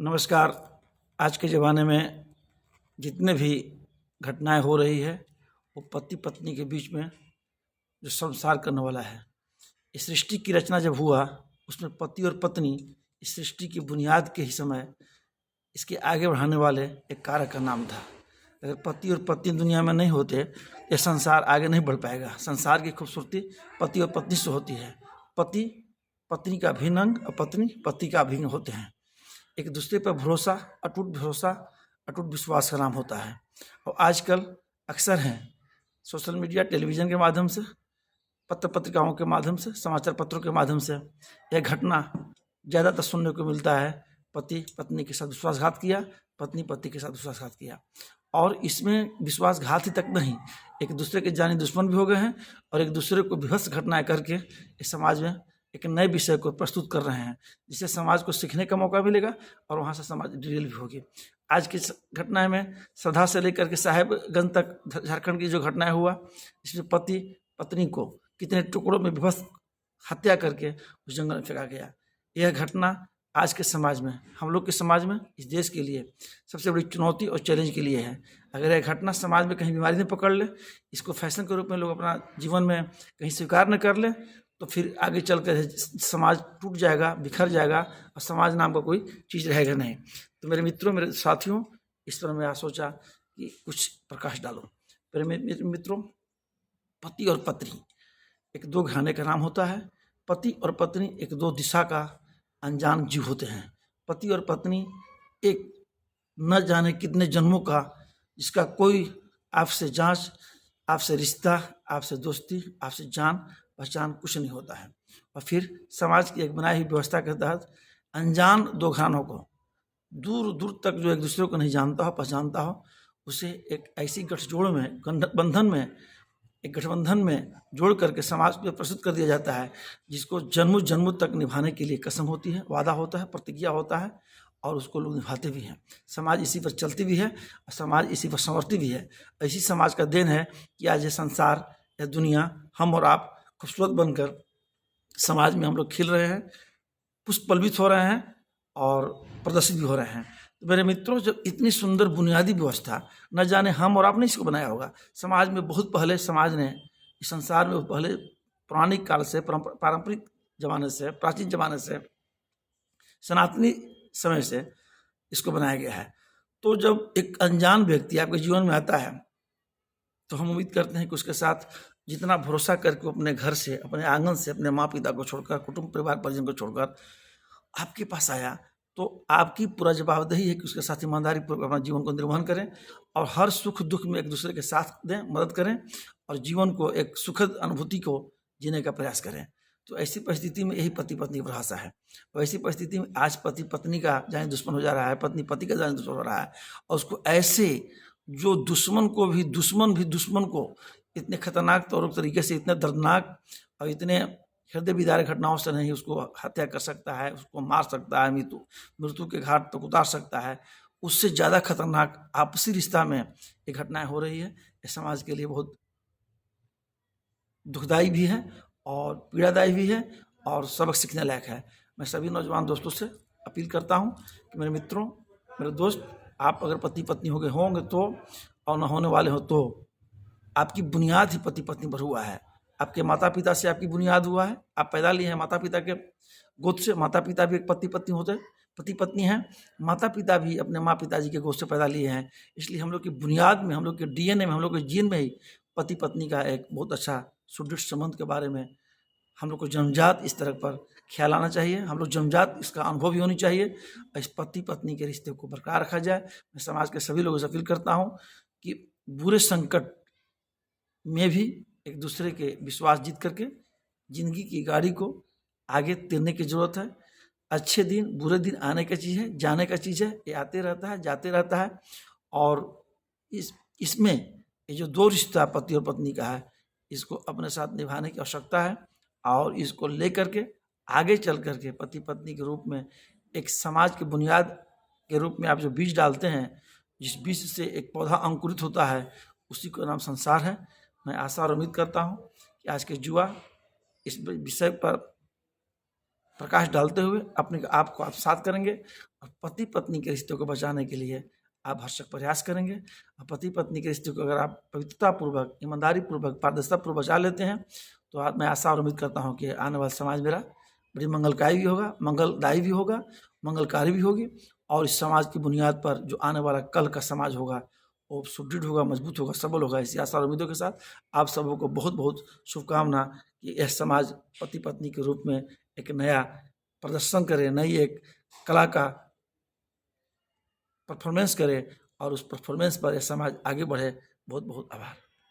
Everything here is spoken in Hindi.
नमस्कार। आज के ज़माने में जितने भी घटनाएं हो रही है वो पति पत्नी के बीच में जो संसार करने वाला है। इस सृष्टि की रचना जब हुआ उसमें पति और पत्नी इस सृष्टि की बुनियाद के ही समय इसके आगे बढ़ाने वाले एक कारक का नाम था। अगर पति और पत्नी दुनिया में नहीं होते ये संसार आगे नहीं बढ़ पाएगा। संसार की खूबसूरती पति और पत्नी से होती है। पति पत्नी का अभिन्न अंग और पत्नी पति का अभिन्न होते हैं। एक दूसरे पर भरोसा, अटूट विश्वास का नाम होता है। और आजकल अक्सर हैं सोशल मीडिया, टेलीविज़न के माध्यम से, पत्र पत्रिकाओं के माध्यम से, समाचार पत्रों के माध्यम से यह घटना ज़्यादातर सुनने को मिलता है। पति पत्नी के साथ विश्वासघात किया, पत्नी पति के साथ विश्वासघात किया। और इसमें विश्वासघात ही तक नहीं, एक दूसरे के जानी दुश्मन भी हो गए हैं और एक दूसरे को विभत्स घटनाएं करके इस समाज में एक नए विषय को प्रस्तुत कर रहे हैं, जिससे समाज को सीखने का मौका मिलेगा और वहाँ से समाज ड्रिल भी होगी। आज की घटना में सरधा से लेकर के साहेबगंज तक झारखंड की जो घटनाएं हुआ, इसमें पति पत्नी को कितने टुकड़ों में विभत्स हत्या करके उस जंगल में फेंका गया। यह घटना आज के समाज में, हम लोग के समाज में, इस देश के लिए सबसे बड़ी चुनौती और चैलेंज के लिए है। अगर यह घटना समाज में कहीं बीमारी ने पकड़ ले, इसको फैशन के रूप में लोग अपना जीवन में कहीं स्वीकार न कर ले, तो फिर आगे चल कर समाज टूट जाएगा, बिखर जाएगा और समाज नाम का कोई चीज़ रहेगा नहीं। तो मेरे मित्रों, मेरे साथियों, इस पर मैं सोचा कि कुछ प्रकाश डालो। मेरे मित्रों, पति और पत्नी एक दो घराने का नाम होता है। पति और पत्नी एक दो दिशा का अनजान जीव होते हैं। पति और पत्नी एक न जाने कितने जन्मों का, जिसका कोई आपसे जांच, आपसे रिश्ता, आपसे दोस्ती, आपसे जान पहचान कुछ नहीं होता है। और फिर समाज की एक बनाई हुई व्यवस्था के तहत अनजान दो घरानों को दूर दूर तक जो एक दूसरे को नहीं जानता हो, पहचानता हो, उसे एक ऐसी गठबंधन में जोड़ करके समाज में प्रस्तुत कर दिया जाता है, जिसको जन्मों जन्मों तक निभाने के लिए कसम होती है, वादा होता है, प्रतिज्ञा होता है और उसको लोग निभाते भी हैं। समाज इसी पर चलती भी है और समाज इसी पर संवरती भी है। ऐसी समाज का देन है कि आज ये संसार, यह दुनिया, हम और आप खूबसूरत बनकर समाज में हम लोग खिल रहे हैं, पुष्पल्वित हो रहे हैं और प्रदर्शित भी हो रहे हैं। तो मेरे मित्रों, जब इतनी सुंदर बुनियादी व्यवस्था न जाने हम और आपने इसको बनाया होगा। समाज में बहुत पहले समाज ने, इस संसार में पहले पौराणिक काल से, पारंपरिक जमाने से, प्राचीन जमाने से, सनातनी समय से इसको बनाया गया है। तो जब एक अनजान व्यक्ति आपके जीवन में आता है तो हम उम्मीद करते हैं कि उसके साथ जितना भरोसा करके अपने घर से, अपने आंगन से, अपने माँ पिता को छोड़कर, कुटुंब परिवार परिजन को छोड़कर आपके पास आया, तो आपकी पूरा जवाबदेही है कि उसके साथ ईमानदारी पूर्वक अपना जीवन को निर्वहन करें और हर सुख दुख में एक दूसरे के साथ दें, मदद करें और जीवन को एक सुखद अनुभूति को जीने का प्रयास करें। तो ऐसी परिस्थिति में यही पति पत्नी की परिभाषा है। और ऐसी परिस्थिति में आज पति पत्नी का जाने दुश्मन हो जा रहा है, पत्नी पति का जाने दुश्मन हो रहा है, और उसको ऐसे जो दुश्मन भी दुश्मन को इतने खतरनाक तरीके से, इतने दर्दनाक और इतने हृदय विदारक घटनाओं से नहीं उसको हत्या कर सकता है, उसको मार सकता है, मृत्यु के घाट तक उतार सकता है, उससे ज़्यादा खतरनाक आपसी रिश्ता में ये घटनाएं हो रही है। ये समाज के लिए बहुत दुखदायी भी है और पीड़ादायी भी है और सबक सीखने लायक है। मैं सभी नौजवान दोस्तों से अपील करता हूँ कि मेरे मित्रों, मेरे दोस्त, आप अगर पति पत्नी हो गए होंगे तो, और न होने वाले हो तो, आपकी बुनियाद ही पति पत्नी पर हुआ है। आपके माता पिता से आपकी बुनियाद हुआ है। आप पैदा लिए हैं माता पिता के गोद से। माता पिता भी एक पति पत्नी होते, पति पत्नी हैं। माता पिता भी अपने माँ पिताजी के गोद से पैदा लिए हैं। इसलिए हम लोग की बुनियाद में, हम लोग के डीएनए में, हम लोग के जीन में ही पति पत्नी का एक बहुत अच्छा सुदृढ़ संबंध के बारे में हम लोग को जन्मजात इस तरह पर ख्याल आना चाहिए। हम लोग जन्मजात इसका अनुभव भी होनी चाहिए। इस पति पत्नी के रिश्ते को बरकरार रखा जाए। मैं समाज के सभी लोगों से अपील करता हूँ कि बुरे संकट में भी एक दूसरे के विश्वास जीत करके जिंदगी की गाड़ी को आगे तेरने की जरूरत है। अच्छे दिन, बुरे दिन आने का चीज़ है, जाने का चीज़ है। ये आते रहता है, जाते रहता है। और इसमें ये जो दो रिश्ता पति और पत्नी का है, इसको अपने साथ निभाने की आवश्यकता है और इसको लेकर के आगे चल करके पति पत्नी के रूप में एक समाज की बुनियाद के रूप में आप जो बीज डालते हैं, जिस बीज से एक पौधा अंकुरित होता है, उसी का नाम संसार है। मैं आशा और उम्मीद करता हूँ कि आज के युवा इस विषय पर प्रकाश डालते हुए अपने आप को आप साथ करेंगे और पति पत्नी के रिश्ते को बचाने के लिए आप भरसक प्रयास करेंगे। और पति पत्नी के रिश्ते को अगर आप पवित्रतापूर्वक, ईमानदारीपूर्वक, पारदर्शितापूर्वक बचा लेते हैं तो मैं आशा और उम्मीद करता हूँ कि आने वाला समाज मेरा बड़ी मंगलकारी भी होगा, मंगलदायी भी होगा, मंगलकारी भी होगी। और इस समाज की बुनियाद पर जो आने वाला कल का समाज होगा वो सुदृढ़ होगा, मजबूत होगा, सबल होगा। इसी आशा और उम्मीदों के साथ आप सबों को बहुत बहुत शुभकामना कि यह समाज पति पत्नी के रूप में एक नया प्रदर्शन करे, नई एक कला का परफॉर्मेंस करे और उस परफॉर्मेंस पर यह समाज आगे बढ़े। बहुत बहुत आभार।